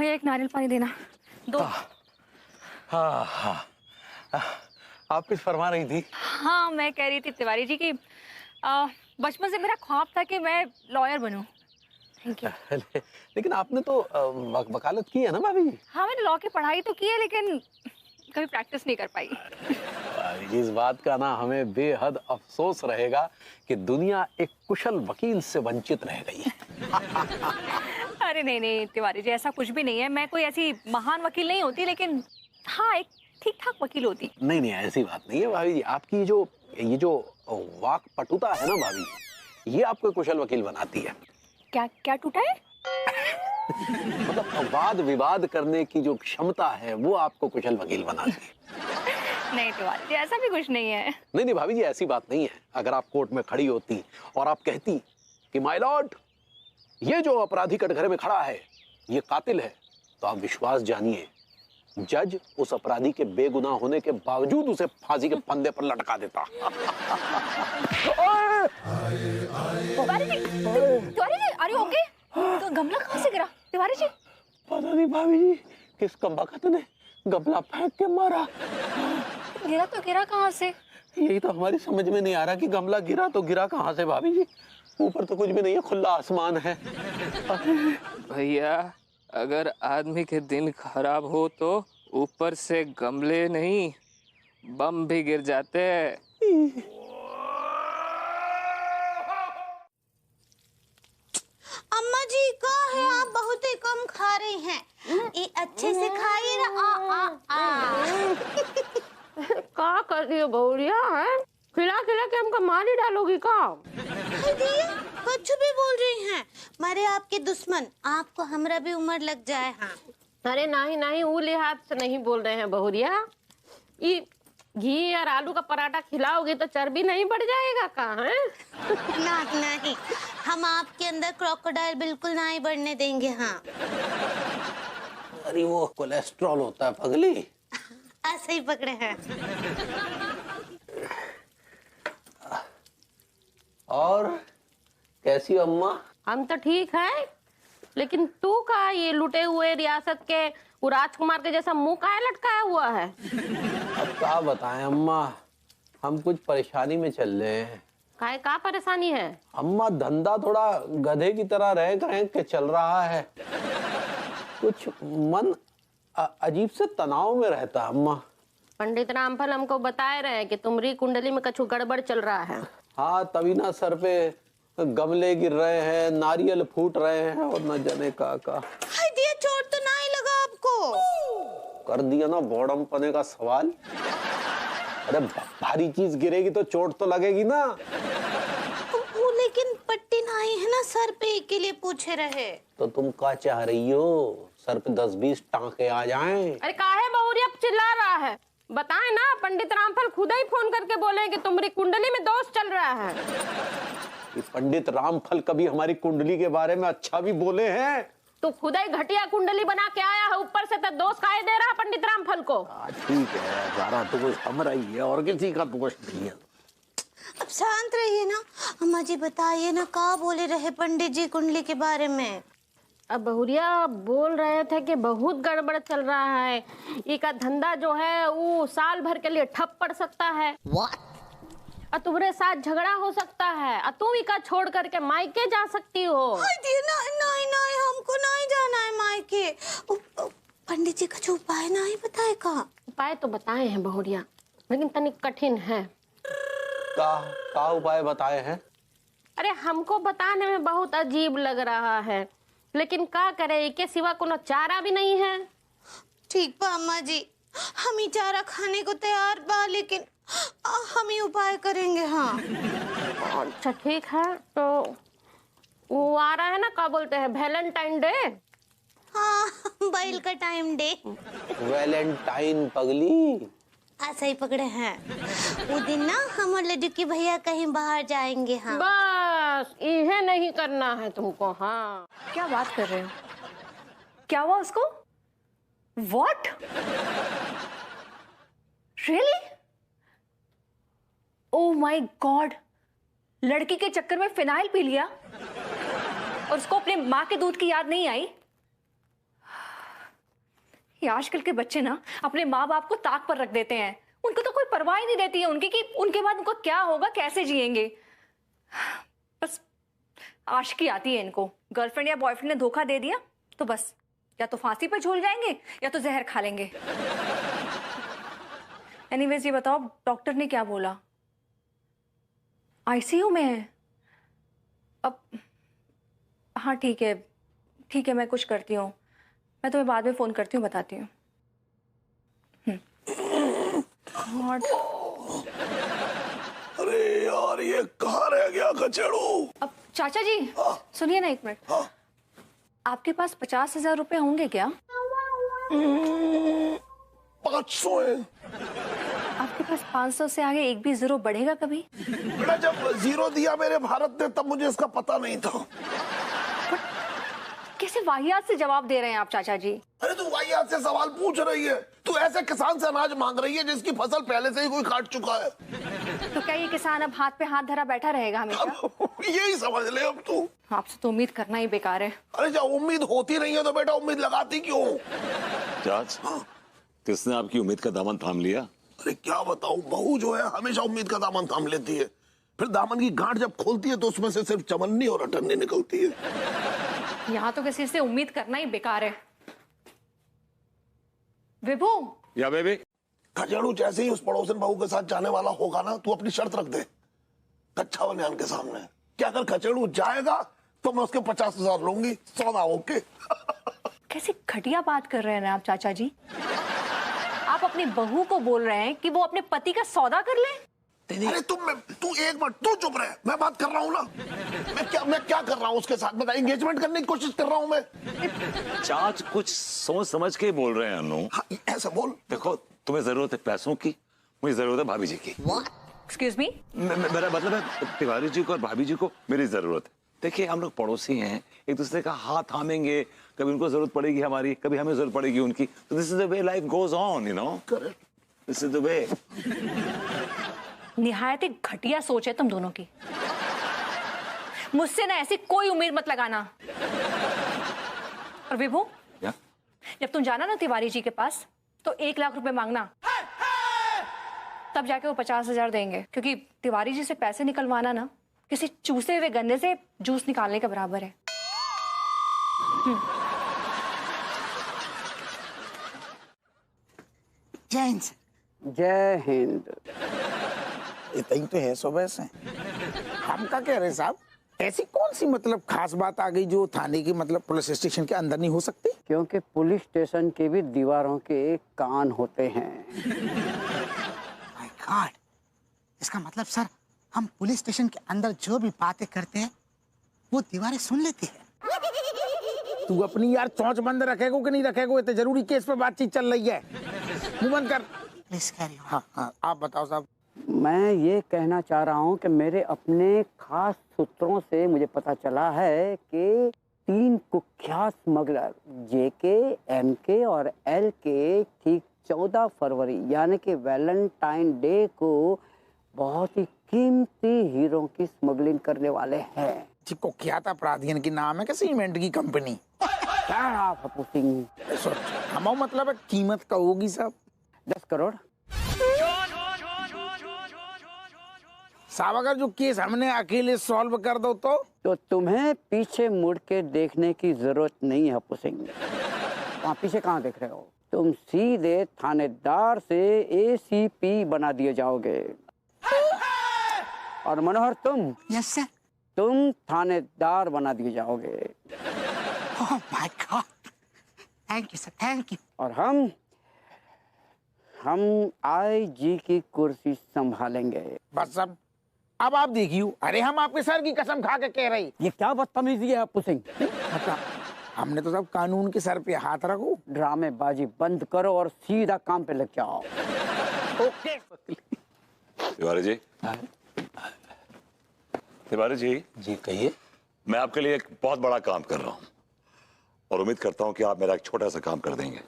भैया एक नारियल पानी देना। दो। हाँ हाँ, आप कुछ फरमा रही थी? हाँ, मैं कह रही थी तिवारी जी कि बचपन से मेरा ख्वाब था कि मैं लॉयर बनूं। Thank you. लेकिन आपने तो वकालत की है ना भाभी जी? हाँ, मैंने लॉ की पढ़ाई तो की है लेकिन कभी प्रैक्टिस नहीं कर पाई। इस बात का ना हमें बेहद अफसोस रहेगा कि दुनिया एक कुशल वकील से वंचित रह गई है। अरे नहीं नहीं तिवारी जी, ऐसा कुछ भी नहीं है। मैं कोई ऐसी महान वकील नहीं होती, लेकिन हाँ एक ठीक ठाक वकील होती। नहीं नहीं, ऐसी बात नहीं है भाभी जी। आपकी ये जो वाक पटुता है ना भाभी, ये आपको कुशल वकील बनाती है। क्या क्या टूटा है? मतलब वाद विवाद करने की जो क्षमता है वो आपको कुशल वकील बनाती है। नहीं तिवारी जी, ऐसा भी कुछ नहीं है। नहीं नहीं भाभी जी, ऐसी बात नहीं है। अगर आप कोर्ट में खड़ी होती और आप कहती कि माय लॉर्ड, ये जो अपराधी कटघरे में खड़ा है ये कातिल है, तो आप विश्वास जानिए जज उस अपराधी के बेगुनाह होने के बावजूद उसे फांसी के फंदे पर लटका देता। तिवारी जी, अरे ओके? तो गमला कहाँ से गिरा तिवारी जी? पता नहीं भाभी जी, किस कमबख्त ने गमला फेंक के मारा। गिरा तो गिरा कहाँ से? यही तो हमारी समझ में नहीं आ रहा कि गमला गिरा तो गिरा कहाँ से भाभी जी। ऊपर तो कुछ भी नहीं है, खुला आसमान है। भैया, अगर आदमी के दिन खराब हो तो ऊपर से गमले नहीं बम भी गिर जाते हैं। अम्मा जी कहाँ है? आप बहुत ही कम खा रही हैं। ये अच्छे से खाइए ना। का कर रही हो बहुरिया है? खिला खिला के हमको मार ही डालोगी का? कुछ भी बोल रही हैं। मारे आपके दुश्मन, आपको हमरा भी उम्र लग जाए। हाँ अरे नहीं नहीं, वो लिहाज से नहीं बोल रहे हैं बहुरिया। ये घी और आलू का पराठा खिलाओगे तो चर्बी नहीं बढ़ जाएगा का? है नहीं, हम आपके अंदर क्रोकोडाइल बिल्कुल नहीं बढ़ने देंगे। हाँ अरे वो कोलेस्ट्रॉल होता है पगली। ऐसे ही पकड़े हैं। और कैसी हो अम्मा? हम तो ठीक है, लेकिन तू का ये लुटे हुए रियासत के वो राजकुमार के जैसा मुंह काहे लटकाया हुआ है? अब क्या बताएं अम्मा, हम कुछ परेशानी में चल रहे हैं। काहे का परेशानी है? अम्मा धंधा थोड़ा गधे की तरह रह के चल रहा है। कुछ मन अजीब से तनाव में रहता है अम्मा। पंडित रामफल हमको बताए रहे कि तुम्हारी कुंडली में कुछ गड़बड़ चल रहा है। हाँ, तभी ना सर पे गमले गिर रहे हैं, नारियल फूट रहे हैं और न जाने का। दिया चोट तो नहीं लगा आपको? कर दिया ना बॉडम पने का सवाल। अरे भारी चीज गिरेगी तो चोट तो लगेगी ना। वो लेकिन पट्टी नहीं है ना सर पे, के लिए पूछे रहे। तो तुम क्या चाह रही हो, सर पे 10-20 टांके आ जाएं? अरे काहे बहुरिया चिल्ला रहा है? बताए ना, पंडित रामफल खुद ही फोन करके बोले कि तुम्हारी कुंडली में दोष चल रहा है। पंडित रामफल कभी हमारी कुंडली के बारे में अच्छा भी बोले हैं? तू खुद ही घटिया कुंडली बना के आया है, ऊपर से तो दोष काहे दे रहा है पंडित रामफल को? ठीक है, सारा तो कुछ हमरा ही है और किसी का दोष नहीं है। अब शांत रहिए ना। अम्मा जी बताइए ना, क्या बोले रहे पंडित जी कुंडली के बारे में? अब बहुरिया बोल रहे थे कि बहुत गड़बड़ चल रहा है, इसका धंधा जो है वो साल भर के लिए ठप पड़ सकता है। What? और तुम्हारे साथ झगड़ा हो सकता है और तुम इका छोड़ करके मायके जा सकती हो। नहीं, हमको नहीं जाना है मायके। पंडित जी का उपाय नहीं बताए का? उपाय तो बताए हैं बहुरिया, लेकिन तनिक कठिन है। का उपाय बताए हैं? अरे हमको बताने में बहुत अजीब लग रहा है, लेकिन क्या करे, इसके सिवा कोनो चारा भी नहीं है। ठीक बा अम्मा जी, हम ही चारा खाने को तैयार बा, लेकिन हम ही उपाय करेंगे। हाँ अच्छा ठीक है, तो वो आ रहा है ना, क्या बोलते हैं, वैलेंटाइन डे। हाँ बैल का टाइम डे। वैलेंटाइन पगली, ऐसा ही पकड़े हैं। वो दिन ना हम और लड्डू की भैया कहीं बाहर जाएंगे। हाँ बस इहे नहीं करना है तुमको। हाँ क्या बात कर रहे हो? क्या हुआ उसको? What? Really? Oh my God! लड़की के चक्कर में फिनाइल पी लिया और उसको अपने माँ के दूध की याद नहीं आई? ये आजकल के बच्चे ना अपने माँ बाप को ताक पर रख देते हैं। उनको तो कोई परवाह ही नहीं रहती है उनकी कि उनके बाद उनको क्या होगा, कैसे जिएंगे। बस आशिकी आती है इनको। गर्लफ्रेंड या बॉयफ्रेंड ने धोखा दे दिया तो बस या तो फांसी पर झूल जाएंगे या तो जहर खा लेंगे। एनीवेज ये बताओ डॉक्टर ने क्या बोला? आईसीयू में है अब? हाँ ठीक है, मैं कुछ करती हूँ, मैं तुम्हें बाद में फोन करती हूँ, बताती हूँ। अरे यार ये कहाँ रह गया कचड़ू? अब चाचा जी सुनिए ना एक मिनट। आपके पास 50,000 रुपए होंगे क्या? 500 है। आपके पास 500 से आगे एक भी जीरो बढ़ेगा कभी? बेटा जब जीरो दिया मेरे भारत ने तब मुझे इसका पता नहीं था। कैसे वाहियात से जवाब दे रहे हैं आप चाचा जी? अरे तू वाहियात से सवाल पूछ रही है? तू ऐसे किसान से अनाज मांग रही है जिसकी फसल पहले से ही कोई काट चुका है। तो क्या ये किसान अब हाथ पे हाथ धरा बैठा रहेगा हमेशा? यही समझ ले अब तू। आपसे तो उम्मीद करना ही बेकार है। अरे जब उम्मीद होती नहीं है तो बेटा उम्मीद लगाती क्यों? चाच, किसने आपकी उम्मीद का दामन थाम लिया? अरे क्या बताऊं, बहू जो है हमेशा उम्मीद का दामन थाम लेती है, फिर दामन की गांठ जब खोलती है तो उसमें से सिर्फ चमन्नी और अटन्नी निकलती है। यहाँ तो किसी से उम्मीद करना ही बेकार है। विभू या बेबी, खजड़ू जैसे ही उस पड़ोसन बहू के साथ जाने वाला होगा ना, तू अपनी शर्त रख दे कच्चा बनियान के सामने कि अगर खचड़ू जाएगा तो मैं उसके 50,000 लूंगी, सौदा ओके। कैसे घटिया बात कर रहे हैं ना आप चाचा जी। आप अपनी बहू को बोल रहे हैं कि वो अपने पति का सौदा कर ले? अरे तू एक मिनट तू चुप रहे, मैं बात कर रहा हूँ ना। मैं क्या कर रहा हूँ उसके साथ? बता, एंगेजमेंट करने की कोशिश कर रहा हूँ मैं। चाच कुछ सोच समझ के बोल रहे हैं अनु। हाँ, ऐसा बोल। देखो तुम्हें जरूरत है पैसों की, मुझे जरूरत है भाभी जी की। Excuse me? मेरा मतलब है तिवारी जी को और भाभी जी को मेरी जरूरत है। देखिए हम लोग पड़ोसी हैं, एक दूसरे का हाथ थामेंगे, कभी उनको जरूरत पड़ेगी हमारी, कभी हमें जरूरत पड़ेगी उनकी। तो this is the way life goes on, you know. This is the way. निहायत एक घटिया सोच है तुम दोनों की। मुझसे ना ऐसी कोई उम्मीद मत लगाना। और विभू, जब तुम जाना ना तिवारी जी के पास तो 1 लाख रुपए मांगना, तब जाके वो 50,000 देंगे। क्योंकि तिवारी जी से पैसे निकलवाना ना किसी चूसे हुए गन्ने से जूस निकालने के बराबर है। जय हिंद। इतनी तो है सुबह से। हम क्या कह रहे साहब, ऐसी कौन सी मतलब खास बात आ गई जो थाने की मतलब पुलिस स्टेशन के अंदर नहीं हो सकती? क्योंकि पुलिस स्टेशन के भी दीवारों के कान होते हैं। माय गॉड, इसका मतलब सर हम पुलिस स्टेशन के अंदर जो भी बातें करते हैं वो दीवारें सुन लेती है। तू अपनी यार चौंच बंद रखेगो कि नहीं रखेगो? इतने जरूरी केस पे बातचीत चल रही है, मुंह बंद कर। Please carry on. हाँ आप बताओ साहब। मैं ये कहना चाह रहा हूँ कि मेरे अपने खास सूत्रों से मुझे पता चला है कि 3 कुख्यात स्मगलर JK, MK और LK ठीक 14 फरवरी यानी कि वैलेंटाइन डे को बहुत ही कीमती हीरो की स्मगलिंग करने वाले हैं। जी कुख्यात अपराधियों की नाम है कि सीमेंट की कंपनी? हम मतलब कीमत का होगी साहब 10 करोड़। साहब अगर जो केस हमने अकेले सॉल्व कर दो तो तुम्हें पीछे मुड़ के देखने की जरूरत नहीं है पुसिंग। वहाँ पीछे कहाँ देख रहे हो? तुम सीधे थानेदार से ACP बना दिए जाओगे। और मनोहर यस सर। तुम थानेदार बना दिए जाओगे। Oh my God, thank you sir, thank you. और हम IG की कुर्सी संभालेंगे। बस सब अब आप देखियो। अरे हम आपके सर की कसम खा के कह रही। ये क्या बदतमीजी है पुसिंग? हमने तो सब कानून के सर पे हाथ रखो। ड्रामेबाजी बंद करो और सीधा काम पे लग जाओ। ओके तिवारी जी। तिवारी जी। जी कहिए। मैं आपके लिए एक बहुत बड़ा काम कर रहा हूँ और उम्मीद करता हूँ कि आप मेरा एक छोटा सा काम कर देंगे।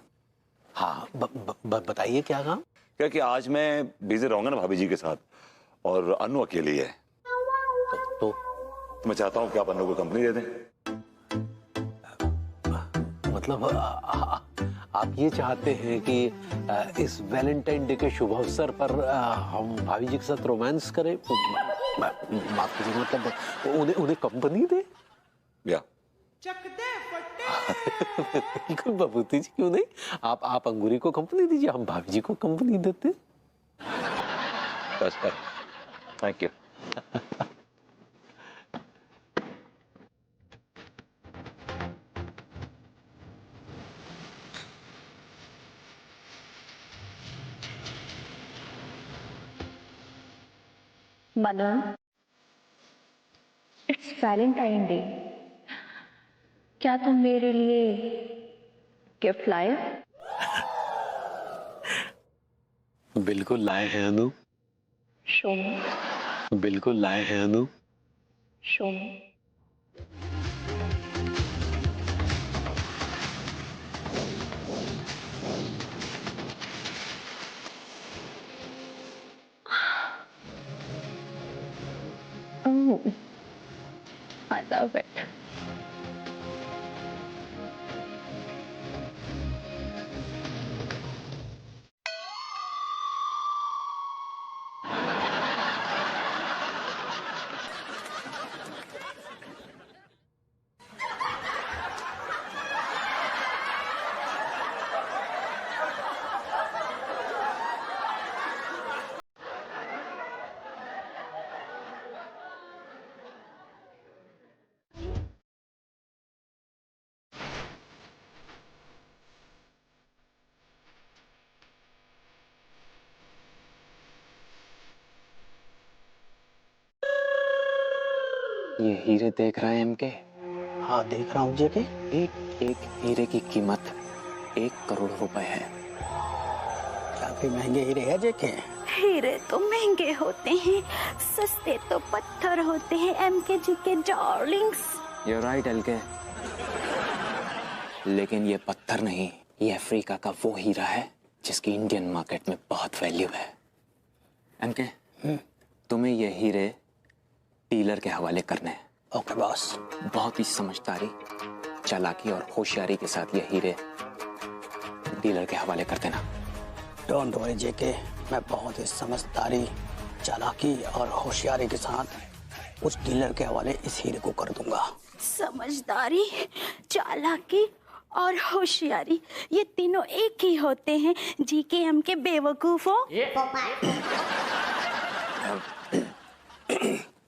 हाँ बताइए क्या काम? क्या कि आज मैं बिजी रहूंगा ना भाभी जी के साथ और अनु अकेली है तो मैं चाहता हूँ कि आप अनु को कंपनी दे दें। मतलब आप ये चाहते हैं कि इस वैलेंटाइन डे के शुभ अवसर पर हम भाभी जी के साथ रोमांस करें? माफ कीजिए, मतलब उन्हें कंपनी दे? या बिल्कुल बबूती जी, क्यों नहीं? आप अंगूरी को कंपनी दीजिए, हम भाभी जी को कंपनी देते। बस thank you. Madan, it's Valentine day, क्या तुम मेरे लिए गिफ्ट लाए? बिल्कुल लाए हैं अनु, शो मी, बिल्कुल लाए हैं Anu. Show me. Oh, I love it. ये हीरे देख रहे हैं एमके? हाँ देख रहा हूँ जेके। एक एक हीरे की कीमत 1 करोड़ रुपए है। काफी महंगे हीरे हैं जेके। हीरे तो महंगे होते हैं, सस्ते तो पत्थर होते हैं एमके जी के डार्लिंग्स। You're right, LK. लेकिन ये पत्थर नहीं, ये अफ्रीका का वो हीरा है जिसकी इंडियन मार्केट में बहुत वैल्यू है। एमके, तुम्हें ये हीरे डीलर के हवाले करने हैं। Okay boss. बहुत ही समझदारी, चालाकी और होशियारी के साथ ये हीरे डीलर के हवाले कर देना। डोंट वरी जेके, मैं बहुत ही समझदारी, चालाकी और होशियारी के साथ उस डीलर के हवाले इस हीरे को कर दूंगा। समझदारी, चालाकी और होशियारी, ये तीनों एक ही होते हैं जी के एम के बेवकूफों।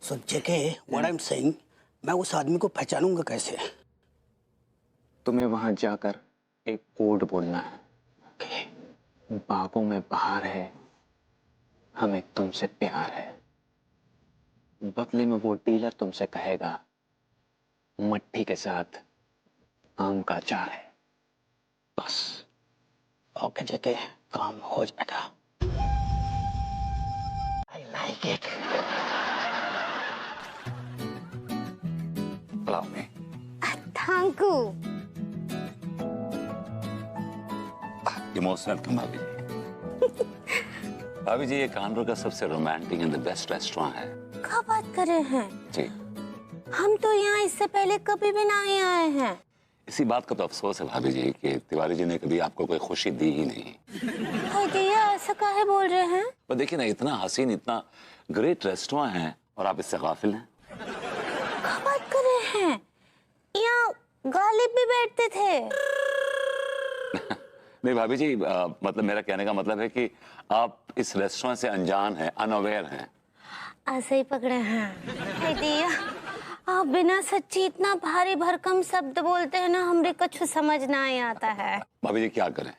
सो जेके, व्हाट आई एम सेइंग, मैं उस आदमी को पहचानूंगा कैसे? तुम्हें वहां जाकर एक कोड बोलना है। बागों में बहार है, हमें तुमसे प्यार है। बदले में वो डीलर तुमसे कहेगा मट्ठी के साथ आम का अचार है। बस। ओके जेके, काम हो जाएगा। I like it. Allow me. Thank you. You're most welcome, भाभी जी। भाभी जी, ये कानपुर का सबसे romantic and the best restaurant है। क्या बात कर रहे हैं? जी। हम तो यहाँ इससे पहले कभी भी नहीं आए हैं। इसी बात का तो अफसोस है भाभी जी कि तिवारी जी ने कभी आपको कोई खुशी दी ही नहीं। भैया ऐसा काहे बोल रहे हैं? पर देखिए ना, इतना हसीन, इतना ग्रेट रेस्टोरेंट है और आप इससे गाफिल हैं। क्या बात कर रहे हैं? यहाँ गालिब भी बैठते थे। नहीं भाभी जी, मतलब मेरा कहने का मतलब है कि आप इस रेस्टोरेंट से अनजान हैं, अनअवेयर हैं। ऐसे ही पकड़े हैं। भैया, आप बिना सच्ची इतना भारी भरकम शब्द बोलते हैं ना, हमरे कुछ समझ ना ही आता है। भाभी जी क्या करें,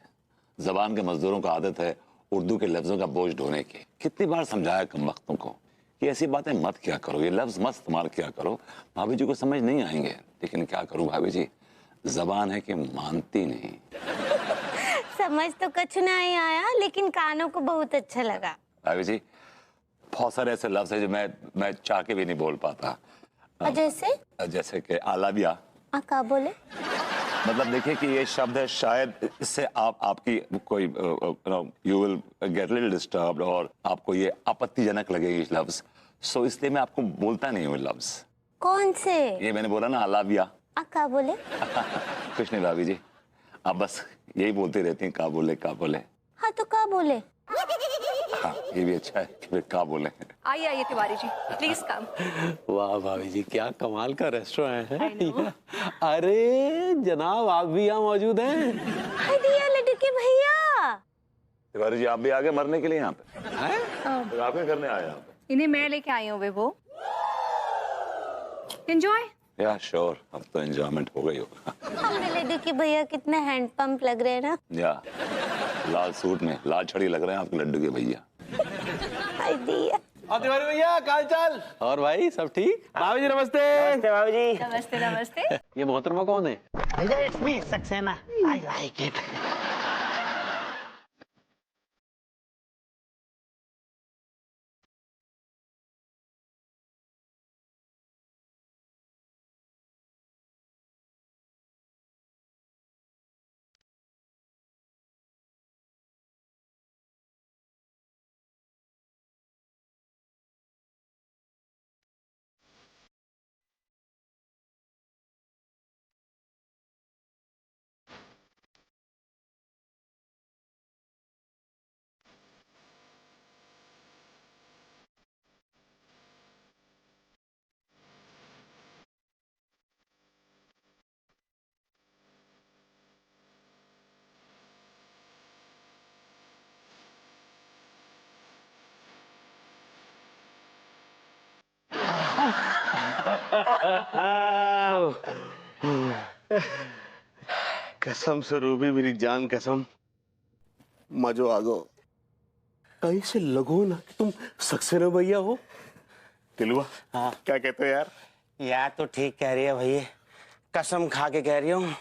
जबान के मजदूरों को आदत है उर्दू के लफ्जों का बोझ ढोने की। कितनी बार समझाया कम वक्तों को कि ऐसी बातें मत क्या करो, ये लफ्ज मत इस्तेमाल किया करो, भाभी जी को समझ नहीं आएंगे। लेकिन क्या करूं भाभी जी, जबान है कि मानती नहीं। समझ तो कुछ नहीं आया, लेकिन कानों को बहुत अच्छा लगा। भाभी जी, बहुत सारे ऐसे लफ्ज है जो मैं चाह के भी नहीं बोल पाता। जैसे कि आलाविया। क्या बोले? मतलब देखिए कि ये शब्द है, शायद इससे आपकी कोई you will get little disturbed और आपको ये आपत्तिजनक लगेगी लफ्ज, सो इसलिए मैं आपको बोलता नहीं हूँ लफ्ज। कौन से? ये मैंने बोला ना, आलाविया। क्या बोले? कुछ नहीं भाभी जी, आप बस यही बोलते रहते हैं, का बोले का बोले। हाँ तो क्या बोले? हाँ ये भी अच्छा है कि वे का बोले। आइए आइए तिवारी जी, प्लीज कम। वाह भाभी जी, क्या कमाल का रेस्टोरेंट है। अरे जनाब, आप भी यहाँ मौजूद हैं? हाय दिया लड़के भैया। तिवारी जी आप भी आगे मरने के लिए यहाँ पे हैं? तो आप क्या करने आए यहाँ पे? इन्हें मैं लेके आई हूँ वो। एंजॉय। या श्योर, अब तो एंजॉयमेंट हो गई होगा। हमने लड़के भैया कितने हैंड पंप लग रहे हैं ना। या लाल सूट में लाल छड़ी लग रहे हैं आपके लड्डू के भैया। हाय दिया। तिवारी भैया, काल चाल। और भाई सब ठीक? भाभी जी नमस्ते। नमस्ते भाभी जी। नमस्ते नमस्ते। ये मोहतरमा कौन है? It's me Saxena, I like it. कसम से रूबी, मेरी जान कसम, मजो आ गो। कहीं से लगो ना कि तुम सक्सेना भैया हो। दिलवा हाँ क्या कहते हो यार? यार तो ठीक कह रही है भैया, कसम खा के कह रही हूँ,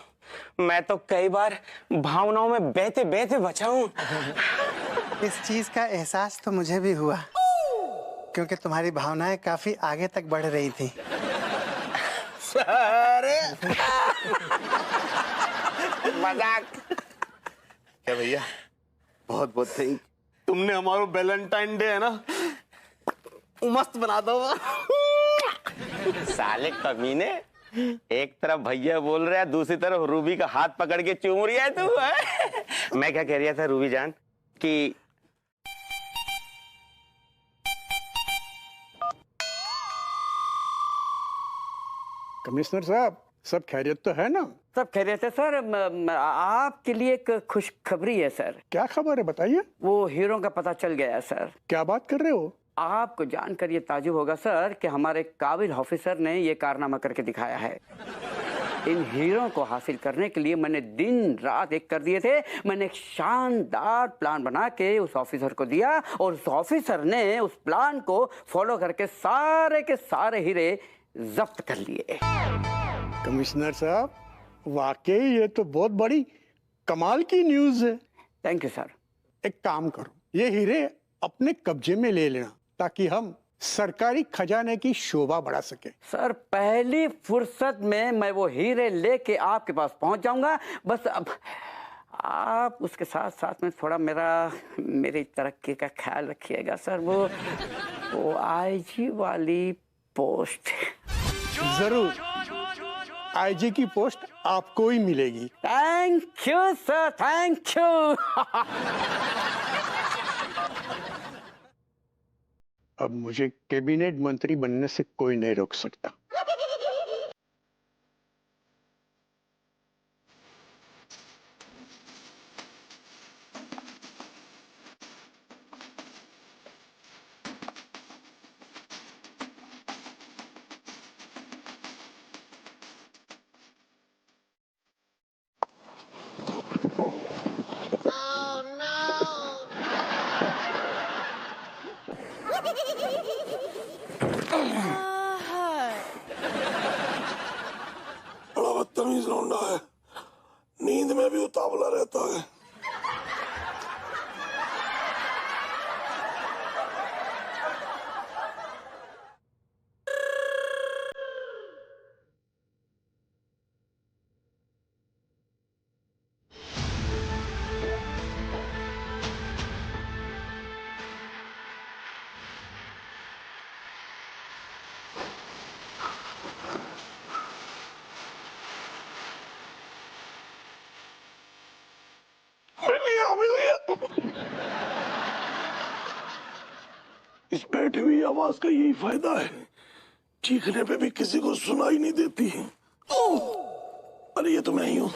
मैं तो कई बार भावनाओं में बहते बहते बचा हूँ। इस चीज का एहसास तो मुझे भी हुआ, क्योंकि तुम्हारी भावनाएं काफी आगे तक बढ़ रही थी। अरे मजाक। क्या भैया, बहुत बहुत थैंक। तुमने हमारा वैलेंटाइन डे है ना मस्त बना दो। साले कमीने, एक तरफ भैया बोल रहा है, दूसरी तरफ रूबी का हाथ पकड़ के चूम रही है तू है? मैं क्या कह रहा था रूबी जान कि कमिश्नर साहब, सब खैरियत तो है ना? सब खैरियत है सर। आपके लिए एक खुशखबरी है सर। क्या खबर है बताइए। वो हीरो का पता चल गया है सर। क्या बात कर रहे हो? आपको जानकर ये ताजुब होगा सर कि हमारे काबिल ऑफिसर ने ये कारनामा करके दिखाया है। इन हीरो को हासिल करने के लिए मैंने दिन रात एक कर दिए थे। मैंने एक शानदार प्लान बना के उस ऑफिसर को दिया और उस ऑफिसर ने उस प्लान को फॉलो करके सारे के सारे हीरे जब्त कर लिए। कमिश्नर साहब, वाकई ये तो बहुत बड़ी कमाल की न्यूज़ है। Thank you sir. एक काम करो, ये हीरे अपने कब्जे में ले लेना ताकि हम सरकारी खजाने की शोभा बढ़ा सके। सर पहली फुर्सत में मैं वो हीरे लेके आपके पास पहुंच जाऊंगा। बस अब आप उसके साथ साथ में थोड़ा मेरी तरक्की का ख्याल रखिएगा सर। वो आईजी वाली पोस्ट जरूर, आईजी की पोस्ट आपको ही मिलेगी। Thank you sir, thank you. अब मुझे कैबिनेट मंत्री बनने से कोई नहीं रोक सकता। बड़ा बदतमीज लौंडा है, नींद में भी उतावला रहता है। बैठी हुई आवाज का यही फायदा है, चीखने पे भी किसी को सुनाई नहीं देती। अरे ये तो मैं ही हूं।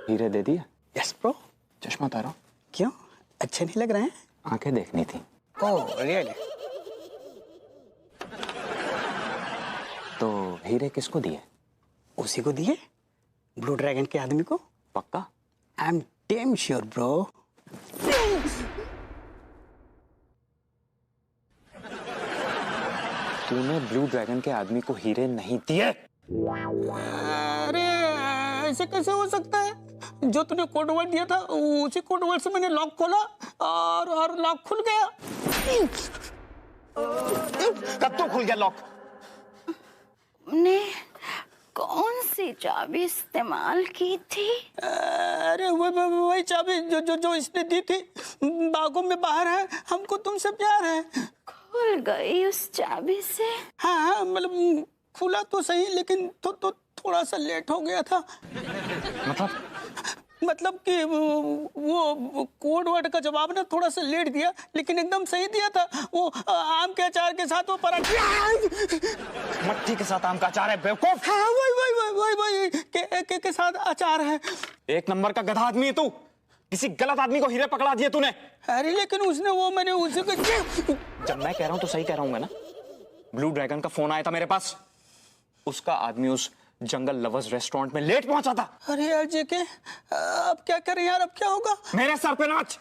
हीरे दे दिया? Yes bro. चश्मा उतारो। क्यों, अच्छे नहीं लग रहे हैं? आंखें देखनी थी। Oh really? तो हीरे किसको दिए? उसी को दिए, ब्लू ड्रैगन के आदमी को। पक्का? I am damn sure bro. तूने ब्लू ड्रैगन के आदमी को हीरे नहीं दिए? अरे ऐसे कैसे हो सकता है? जो तूने कोड वर्ड दिया था उसी कोड वर्ड से मैंने लॉक खोला और लॉक खुल गया। कब तो खुल गया लॉक? ने कौन सी चाबी इस्तेमाल की थी? अरे वही चाबी जो इसने दी थी। बागों में बाहर है, हमको तुमसे प्यार है। खुल गई उस चाबी से? हाँ, मतलब खुला तो सही, लेकिन तो थोड़ा सा लेट हो गया था। मतलब कि वो कोड वर्ड का जवाब ना थोड़ा सा लेट दिया, लेकिन एकदम सही दिया था। वो आम के अचार के साथ वो पराठे। मट्टी के साथ आम का अचार है बेवकूफ। हाँ वही के साथ अचार है। एक नंबर का गधा आदमी है तू। किसी गलत आदमी को हीरे पकड़ा दिए तूने। अरे लेकिन उसने वो मैंने उसी को। जब मैं कह रहा हूं तो सही कह रहा हूं ना। ब्लू ड्रैगन का फोन आया था मेरे पास। उसका आदमी उस जंगल लवर्स रेस्टोरेंट में लेट पहुंचा था। अरे यार जेके, अब क्या करें यार, अब क्या होगा? मेरे सर पे नाच।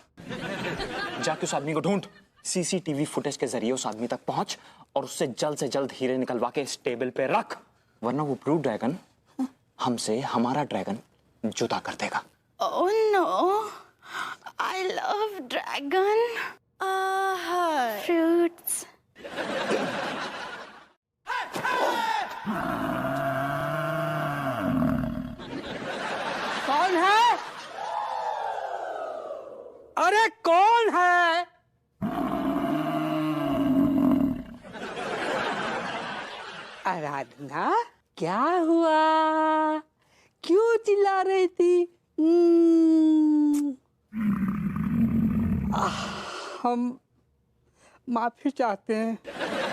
जाके उस आदमी को ढूंढ, सीसीटीवी फुटेज के जरिए उस आदमी तक पहुंच और उससे जल्द से जल्द हीरे निकलवा के इस टेबल पे रख, वरना वो ब्लू ड्रैगन हमसे हमारा ड्रैगन जुदा कर देगा। Oh no, I love dragon. Fruits. कौन है? अरे कौन है? आराधना, क्या हुआ? क्यों चिल्ला रही थी? हम माफी चाहते हैं।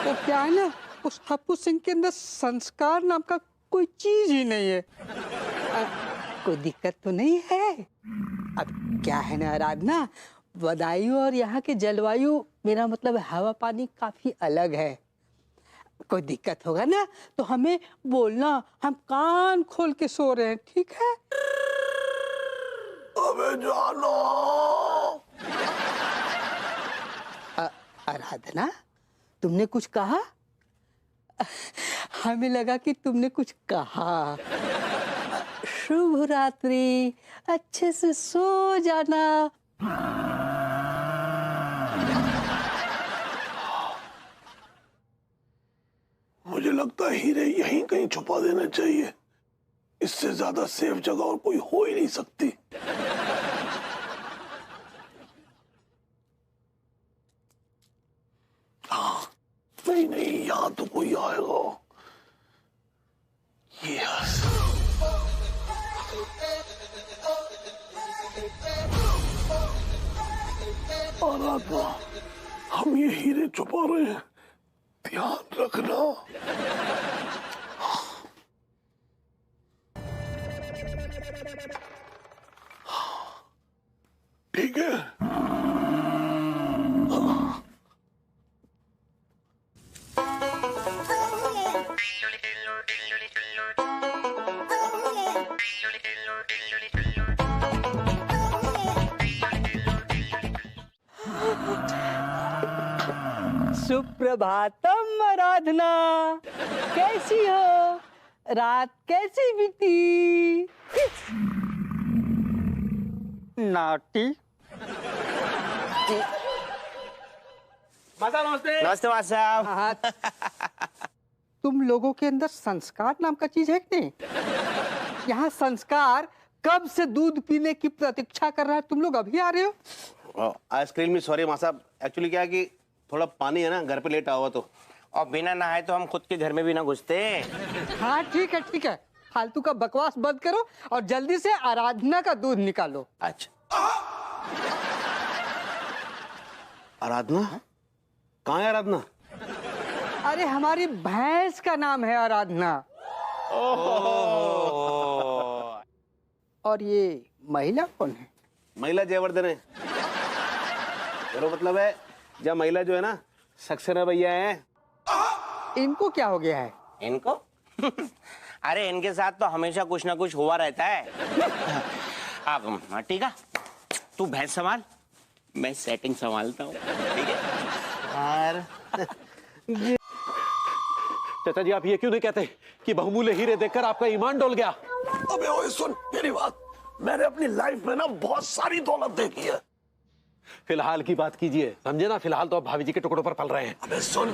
वो क्या है ना, उस हप्पू सिंह के अंदर संस्कार नाम का कोई चीज ही नहीं है। कोई दिक्कत तो नहीं है? अब क्या है ना आराधना, बदायूं और यहाँ के जलवायु, मेरा मतलब हवा पानी काफी अलग है। कोई दिक्कत होगा ना तो हमें बोलना, हम कान खोल के सो रहे हैं, ठीक है? अबे जानो। आराधना, तुमने कुछ कहा? हमें लगा कि तुमने कुछ कहा। शुभ रात्रि, अच्छे से सो जाना। मुझे लगता है हीरे यहीं कहीं छुपा देना चाहिए। इससे ज्यादा सेफ जगह और कोई हो ही नहीं सकती। हाँ, नहीं यहाँ तो कोई आएगा। यस। आराधना, हम ये हीरे छुपा रहे हैं, ध्यान रखना। ठीक है? सुप्रभातम आराधना, कैसी हो? रात कैसी बीती? नाटी। नमस्ते। नमस्ते साहब। तुम लोगों के अंदर संस्कार नाम का चीज है कि नहीं? यहाँ संस्कार कब से दूध पीने की प्रतीक्षा कर रहा है, तुम लोग अभी आ रहे हो? आइसक्रीम में सॉरी माँ साहब, एक्चुअली क्या है कि थोड़ा पानी है ना, घर पे लेट हुआ तो। और बिना नहाए तो हम खुद के घर में भी ना घुसते। हाँ ठीक है ठीक है, फालतू का बकवास बंद करो और जल्दी से आराधना का दूध निकालो। अच्छा, आराधना? कहाँ है आराधना? अरे हमारी भैंस का नाम है आराधना। और ये महिला कौन है? महिला जयवर्धन है। मेरा मतलब है जब महिला जो है ना सक्सेना भैया है। इनको क्या हो गया है? इनको अरे इनके साथ तो हमेशा कुछ ना कुछ हुआ रहता है। आप ठीक है, तू भैंस संभाल, मैं सेटिंग संभालता हूँ। ठीक है यार। चाचा जी, आप ये क्यों नहीं कहते कि बहुमूल्य हीरे देखकर आपका ईमान डोल गया? अबे ओए सुन मेरी बात, मैंने अपनी लाइफ में ना बहुत सारी दौलत देखी है। फिलहाल की बात कीजिए, समझे ना? फिलहाल तो आप भाभी जी के टुकड़ों पर पल रहे हैं। अबे सुन,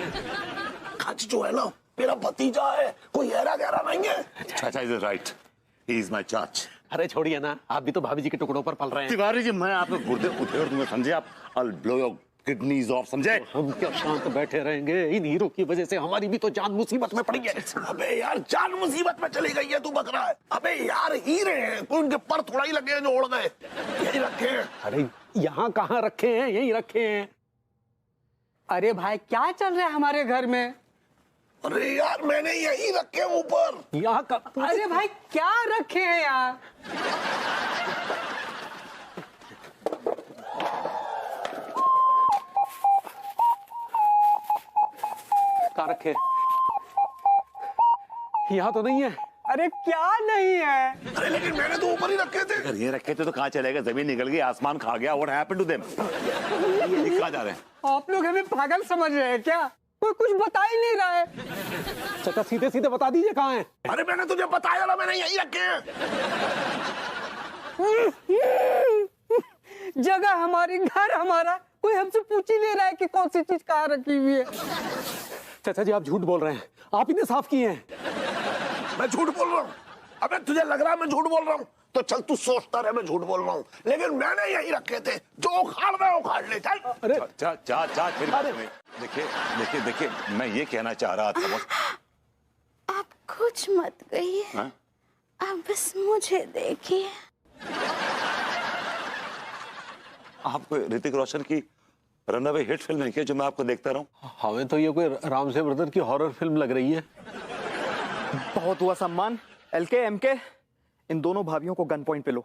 खच जो है ना मेरा भतीजा है, कोई ऐरा गहरा नहीं है। चाचा is right, he is my चाच। अरे छोड़िए ना, आप भी तो भाभी जी के टुकड़ों पर पल रहे हैं। तिवारी जी, मैं आपको गुर्दे उधेड़ दूंगा, समझे आप? I'll blow your kidneys off, समझे? हम क्या शांत बैठे रहेंगे? इन हीरो की वजह से हमारी भी तो जान मुसीबत में पड़ी है। अबे यार, जान मुसीबत में चली गई है, तू बक रहा है। अबे यार, हीरे हैं, कोई उनके पर थोड़ा ही लगे हैं जो उड़ गए, यही रखे हैं। अरे यहाँ कहाँ रखे हैं? यही रखे हैं। अरे भाई, क्या चल रहा है हमारे घर में? अरे यार, मैंने यही रखे हैं ऊपर। यहाँ का? अरे भाई, क्या रखे हैं यार? कहाँ रखे? यहाँ तो नहीं है। अरे क्या नहीं है? अरे लेकिन मैंने तो ऊपर ही रखे थे। अगर ये रखे थे तो कहाँ चलेगा? जमीन निकल गई, आसमान खा गया। What happened to them? ये कहाँ जा रहे हैं? आप लोग हमें पागल समझ रहे हैं क्या? कोई कुछ बता ही नहीं रहा है। चाचा सीधे सीधे बता दीजिए कहाँ है। अरे मैंने तुझे बताया ना, मैंने यही रखे हैं। जगह हमारी, घर हमारा, कोई हमसे पूछ ही नहीं रहा है कि कौन सी चीज कहाँ रखी हुई है। चाचा जी, आप झूठ बोल रहे हैं। आप ही ने साफ किए हैं। मैं झूठ बोल रहा हूँ? अबे तुझे लग रहा है मैं झूठ बोल रहा हूँ? तो चल तू सोचता रहे मैं झूठ बोल रहा हूँ, लेकिन मैंने यही रखे थे। जो उखाड़ रहा है उखाड़ ले, चल। अरे देखिए देखिए देखिए, मैं ये कहना चाह रहा था बस। आप कुछ मत कहिए, आप बस मुझे देखिए। आपको ऋतिक रोशन की रनअवे हिट फिल्म है क्या जो मैं आपको देखता रहूं? हमें तो ये कोई राम से ब्रदर की हॉरर फिल्म लग रही है। बहुत हुआ सम्मान। एलके एमके, इन दोनों भाभियों को गन पॉइंट पे लो।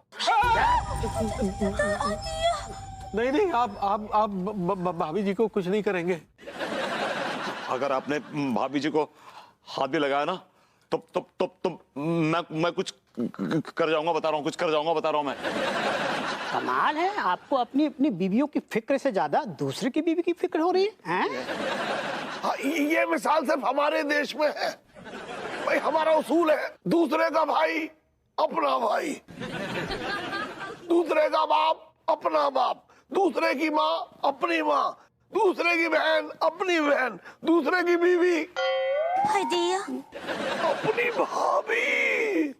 नहीं नहीं, आप भाभी जी को कुछ नहीं करेंगे। अगर आपने भाभी जी को हाथ भी लगाया ना तो मैं कुछ कर जाऊंगा, बता रहा हूँ, कुछ कर जाऊंगा, बता रहा हूँ मैं। कमाल है, आपको अपनी अपनी बीवियों की फिक्र से ज्यादा दूसरे की बीवी की फिक्र हो रही है, ये मिसाल सिर्फ हमारे देश में है भाई। हमारा उसूल है, दूसरे का भाई अपना भाई, दूसरे का बाप अपना बाप, दूसरे की माँ अपनी माँ, दूसरे की बहन अपनी बहन, दूसरे की बीवी अपनी भाभी।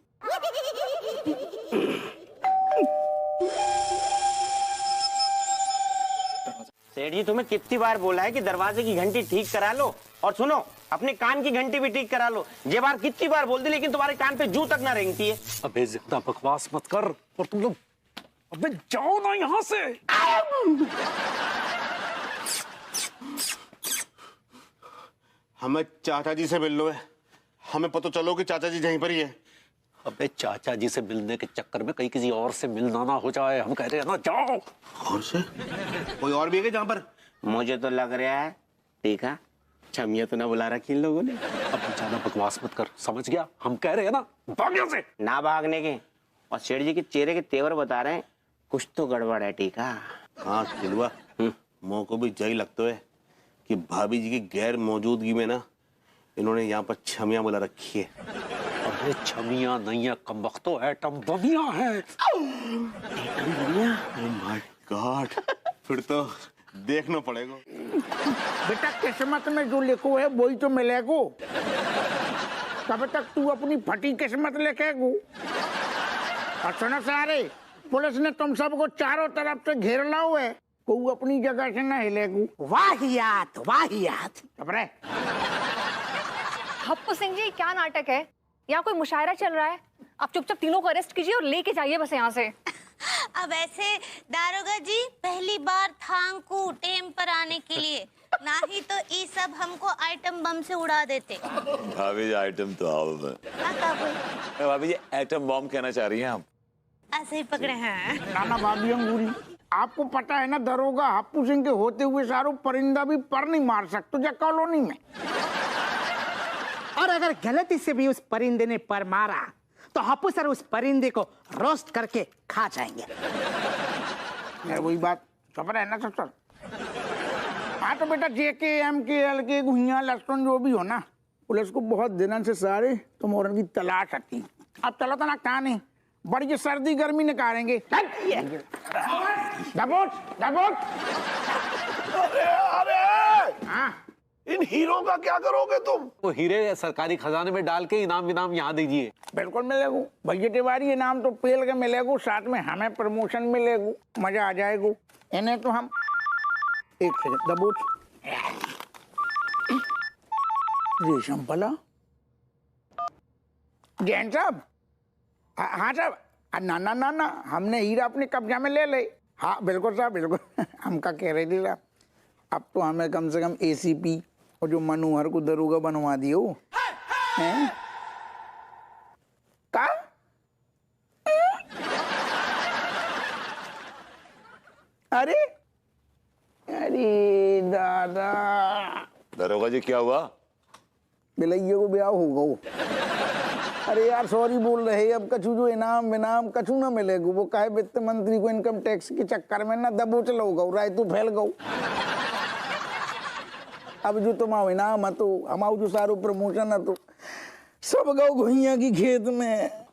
सेठ जी, तुम्हें कितनी बार बोला है कि दरवाजे की घंटी ठीक करा लो, और सुनो, अपने कान की घंटी भी ठीक करा लो। ये बार कितनी बार बोल दी, लेकिन तुम्हारे कान पे जू तक ना रेंगती है। अबे ज्यादा बकवास मत कर, और तुम लोग अबे जाओ ना यहाँ से। हमें चाचा जी से मिल लो है, हमें पता चलो कि चाचा जी यहीं पर ही है। अबे चाचा जी से मिलने के चक्कर में कहीं किसी और से मिलना ना हो जाए, हम कह रहे हैं ना, जाओ। और से कोई और भी है जहाँ पर? मुझे तो लग रहा है ठीक है, छमिया तो ना बुला रखी इन लोगों ने। अब ज्यादा बकवास मत कर, समझ गया? हम कह रहे हैं ना, भाग यहाँ से। ना भागने के, और सेठ जी के चेहरे के तेवर बता रहे हैं कुछ तो गड़बड़ है। ठीक है? हाँ दिलवा, मोह को भी यही लगता है कि भाभी जी की गैर मौजूदगी में ना इन्होंने यहाँ पर छमिया बुला रखी है। अबे छमिया नहीं है कमबख्तो, एटम बमिया है। एटम बमिया? ओह माय गॉड, फिर तो देखना पड़ेगा। बेटा किस्मत में जो लिखो है वही तो मिलेगो। तब तक तू अपनी फटी किस्मत लेके गो। और सुनो सारे, पुलिस ने तुम सबको चारों तरफ से घेर लाओ है, को अपनी जगह से न हिलेगो। वाहियात वाहियात। हप्पू सिंह जी, क्या नाटक है? यहाँ कोई मुशायरा चल रहा है। आप चुपचाप तीनों को अरेस्ट कीजिए और लेके जाइए बस यहाँ से। अब ऐसे दारोगा जी पहली बार थांग को टेम पर आने के लिए, ना ही तो ये सब हमको आइटम बम से उड़ा देते। भाभी जी आइटम तो आओ भाभी जी एटम बॉम्ब कहना चाह रही हैं आप? ऐसे ही पकड़े हैं। नाना भाभी अंगूरी, आपको पता है ना दरोगा हप्पू सिंह के होते हुए सारो परिंदा भी पर नहीं मार सकते जा कॉलोनी में। और अगर गलती से भी उस परिंदे ने पर मारा तो हप्पू सर उस परिंदे को रोस्ट करके खा जाएंगे। वही बात खबर है ना सर। हाँ तो बेटा JK MK LK घुइया लहसुन जो भी हो ना, पुलिस को बहुत दिनों से सारे तुम औरन की तलाश आती। अब चलो तो ना कहा नहीं, बड़ी सर्दी गर्मी निकालेंगे। हाँ इन हीरो का क्या करोगे तुम? वो हीरे सरकारी खजाने में डाल के इनाम विनाम यहाँ दीजिए। बिल्कुल मिलेगा भैया तिवारी, इनाम तो पेल के मिलेगा, साथ में हमें प्रमोशन मिलेगा, मजा आ जाएगा। इन्हें तो हम एक सेकंड दबोच रेशम पला जैन साहब। हाँ साहब, ना ना ना ना हमने हीरा अपने कब्जा में ले ले। हाँ बिल्कुल साहब बिल्कुल। हम क्या कह रहे थे साहब, अब तो हमें कम से कम ACP और जो मनोहर को दरोगा बनवा दियो हैं? का? अरे अरे दादा, दरोगा जी क्या हुआ? बिलैया को ब्याह होगा। अरे यार सॉरी बोल रहे, अब कछु जो इनाम विनाम कछु ना मिलेगा। वो काहे वित्त मंत्री को इनकम टैक्स के चक्कर में ना दबोच लो राय तू फैल गऊ। अब जो तुम इनाम है तो हम जो सारो प्रमोशन है तो सब गौ घुइया की खेत में।